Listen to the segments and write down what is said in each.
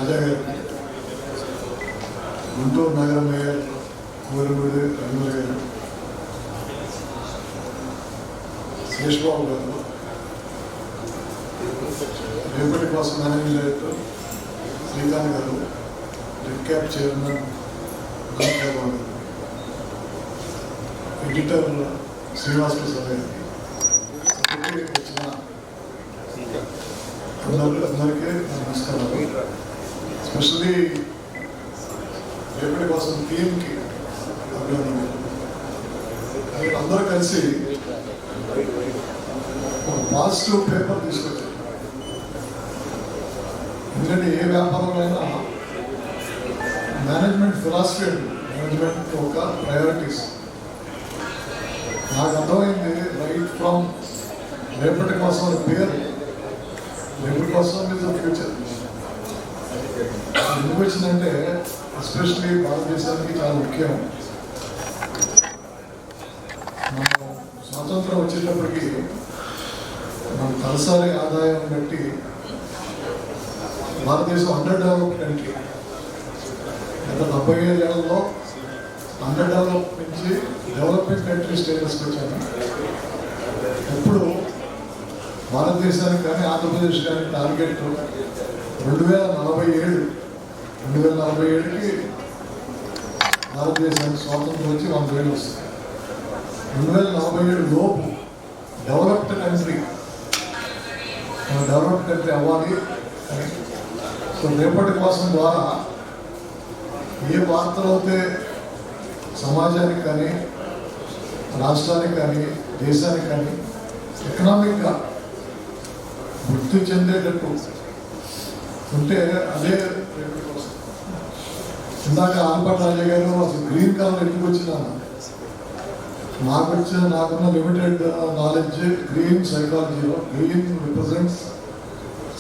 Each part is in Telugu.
రాజా గారికి, గుంటూరు నగర మేయర్ కోరిమూడి రంగుల గారు, శేషబాబు గారు, రేపటి కోసం మేనేజింగ్ డైరెక్టర్ శ్రీకాంత్ గారు, రెడ్ క్యాప్ చైర్మన్ రాజబాబు గారు, ఎడిటర్ శ్రీనివాస్ ప్రసాద్ గారికి, వచ్చిన అందరికీ నమస్కారాలు. ఎస్పెషల్లీ రేపటి కోసం టీంకి అభినందనలు. అందరూ కలిసి ఒక పాజిటివ్ పేపర్ తీసుకొచ్చారు. ఎందుకంటే ఏ వ్యాపారంలో మేనేజ్మెంట్ ఫిలాసఫీ అండి, మేనేజ్మెంట్ ఒక ప్రయారిటీస్. నాకు అర్థమైంది రైట్ ఫ్రమ్ రేపటి కోసం పేరు, రేపటి కోసం ఇస్ ద ఫ్యూచర్. ఎందుకు వచ్చిందంటే ఎస్పెషల్లీ భారతదేశానికి చాలా ముఖ్యం. మనం స్వాతంత్రం వచ్చేటప్పటికి మన తలసరి ఆదాయం బట్టి భారతదేశం అండర్ డెవలప్డ్ కంట్రీ. గత 75 ఏళ్లలో అండర్ డెవలప్ నుంచి డెవలపింగ్ కంట్రీ స్టేటస్కి వచ్చాను. ఇప్పుడు భారతదేశానికి కానీ ఆంధ్రప్రదేశ్ కానీ టార్గెట్ 2047కి భారతదేశానికి స్వాతంత్రం వచ్చి 100 ఏళ్ళు వస్తుంది. 2047 లోపు డెవలప్డ్ కంట్రీ అవ్వాలి అని. సో రేపటి కోసం ద్వారా ఏ వార్తలు అయితే సమాజానికి కానీ రాష్ట్రానికి కానీ దేశానికి కానీ ఎకనామిక్గా వృద్ధి చెందేటట్టు ఉంటే అదే రేపటి కోసం. ఇందాక ఆల్బర్ట్ రాజా గారు అసలు గ్రీన్ కలర్ ఎందుకు వచ్చినా నాకున్న లిమిటెడ్ నాలెడ్జ్ గ్రీన్ సైకాలజీలో green represents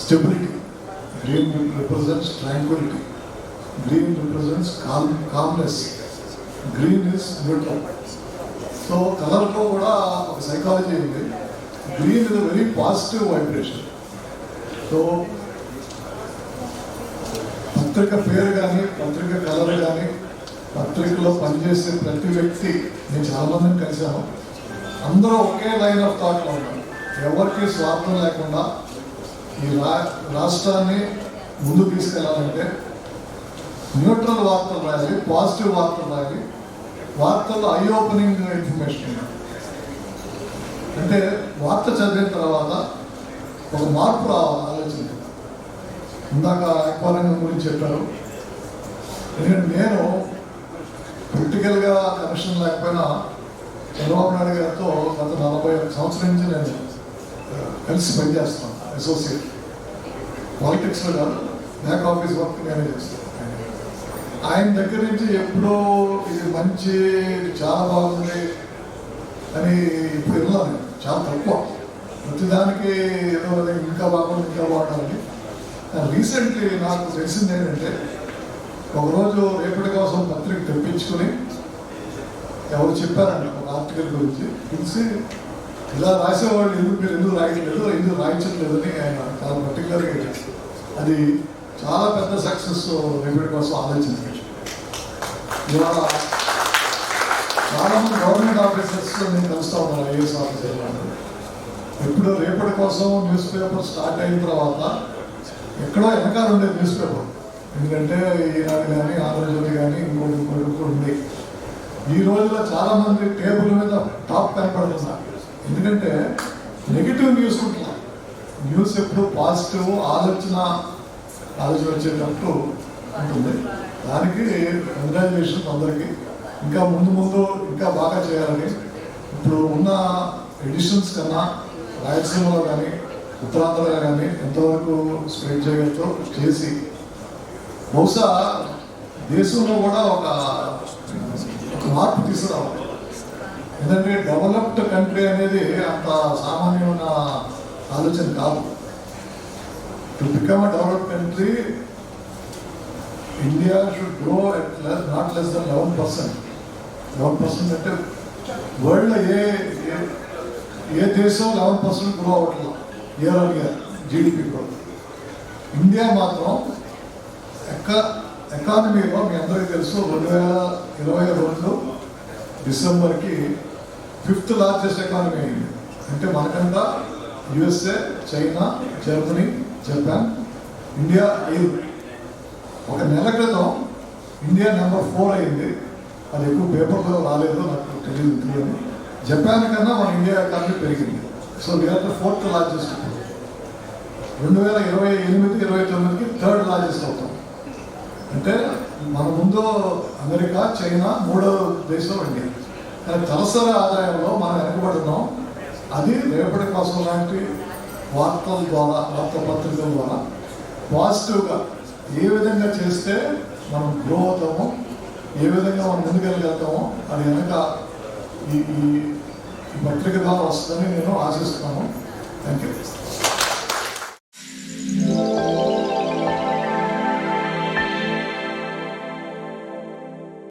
stability, green represents tranquillity, green represents calmness, green is neutral. So కలర్లో కూడా ఒక సైకాలజీ ఉంది. Green is a very positive vibration. So పత్రిక పేరు కానీ పత్రిక కలర్ కానీ పత్రికలో పనిచేసే ప్రతి వ్యక్తి, నేను చాలామందిని కలిశాను, అందరూ ఒకే లైన్ ఆఫ్ థాట్లో ఉన్నారు. ఎవరికి స్వార్థం లేకుండా ఈ రాష్ట్రాన్ని ముందు తీసుకెళ్లాలంటే న్యూట్రల్ వార్తలు రాయాలి, పాజిటివ్ వార్తలు రాయాలి. వార్తల్లో ఐ ఓపెనింగ్ ఇన్ఫర్మేషన్ అంటే వార్త చదివిన తర్వాత ఒక మార్పు రావాలి ఆలోచన. ఇందాక అక్వారంగం గురించి చెప్పారు. ఎందుకంటే నేను పొలిటికల్గా కనెక్షన్ లేకపోయినా చంద్రబాబు నాయుడు గారితో గత 41 సంవత్సరం నుంచి నేను కలిసి పనిచేస్తాను. అసోసియేట్ పాలిటిక్స్లో కాదు, బ్యాక్ ఆఫీస్ వర్క్ నేనే చేస్తాను. ఆయన దగ్గర నుంచి ఎప్పుడో ఇది మంచి చాలా బాగుంది అని ఇప్పుడు వెళ్ళాను. చాలా తక్కువ, ప్రతిదానికి ఏదో ఇంకా బాగుండాలని. రీసెంట్లీ నాకు తెలిసింది ఏంటంటే, ఒకరోజు రేపటి కోసం పత్రిక తెప్పించుకొని ఎవరు చెప్పారండి ఒక ఆర్టికల్ గురించి పిలిచి, ఇలా రాసేవాళ్ళు మీరు ఎందుకు రాయట్లేదు, ఎందుకు రాయించట్లేదని ఆయన చాలా పర్టికులర్గా, అది చాలా పెద్ద సక్సెస్ రేపటి కోసం ఆలోచించారు. ఇవాళ చాలామంది గవర్నమెంట్ ఆఫీసర్స్ నేను కలుస్తూ ఉన్నాను, ఐఏఎస్ ఆఫీసర్. ఎప్పుడు రేపటి కోసం న్యూస్ పేపర్ స్టార్ట్ అయిన తర్వాత ఎక్కడో వెనకాల ఉండేది న్యూస్ పేపర్. ఎందుకంటే ఈనాడు కానీ ఆంధ్రజ్యోతి కానీ ఇంకోటి ఉంది. ఈ రోజుల్లో చాలామంది టేబుల్ మీద టాప్ కనపడుతున్నారు. ఎందుకంటే నెగిటివ్ న్యూస్ ఉంటున్నారు. న్యూస్ ఎప్పుడు పాజిటివ్ ఆలోచన వచ్చేటట్టు ఉంటుంది. దానికి కంగ్రాచులేషన్స్ అందరికీ. ఇంకా ముందు ఇంకా బాగా చేయాలని. ఇప్పుడు ఉన్న ఎడిషన్స్ కన్నా రాయలసీమలో కానీ ఉత్తరాంధ్రలో కానీ ఎంతవరకు స్ప్రెడ్ చేయగలతో చేసి బహుశా దేశంలో కూడా ఒక మార్పు తీసుకురావాలి. ఎందుకంటే డెవలప్డ్ కంట్రీ అనేది అంత సామాన్యమైన ఆలోచన కాదు. To become a developed country, India should grow at not less than 11%. 11% అంటే వరల్డ్లో ఏ దేశం 11% గ్రో అవ్వట్లేదు year on year GDP growth. India మాత్రం ఒక్క ఎకానమీలో మీ అందరికీ తెలుసు 2022 డిసెంబర్కి 5th లార్జెస్ట్ ఎకానమీ అయింది. అంటే మనకంతా USA, China, Germany, Japan, India 5. ఒక నెల క్రితం ఇండియా నెంబర్ 4 అయింది. అది ఎక్కువ పేపర్లో రాలేదు, నాకు తెలియదు. జపాన్ కన్నా మన ఇండియా ఎకానమీ పెరిగింది. So we are the 4th largest. 2028-29కి 3rd లార్జెస్ట్ అవుతాం. అంటే మన ముందు అమెరికా, చైనా, 3వ దేశం ఇండియా. కానీ తలసరి ఆదాయంలో మనం వెనకబడుతున్నాం. అది రేపటి కోసం లాంటి వార్తల ద్వారా, వార్తాపత్రికల ద్వారా పాజిటివ్గా ఏ విధంగా చేస్తే మనం గ్రో అవుతామో, ఏ విధంగా మనం ముందుకెళ్ళగలుగుతామో అది వెనక ఈ పత్రిక ద్వారా వస్తుందని నేను ఆశిస్తున్నాను. Thank you.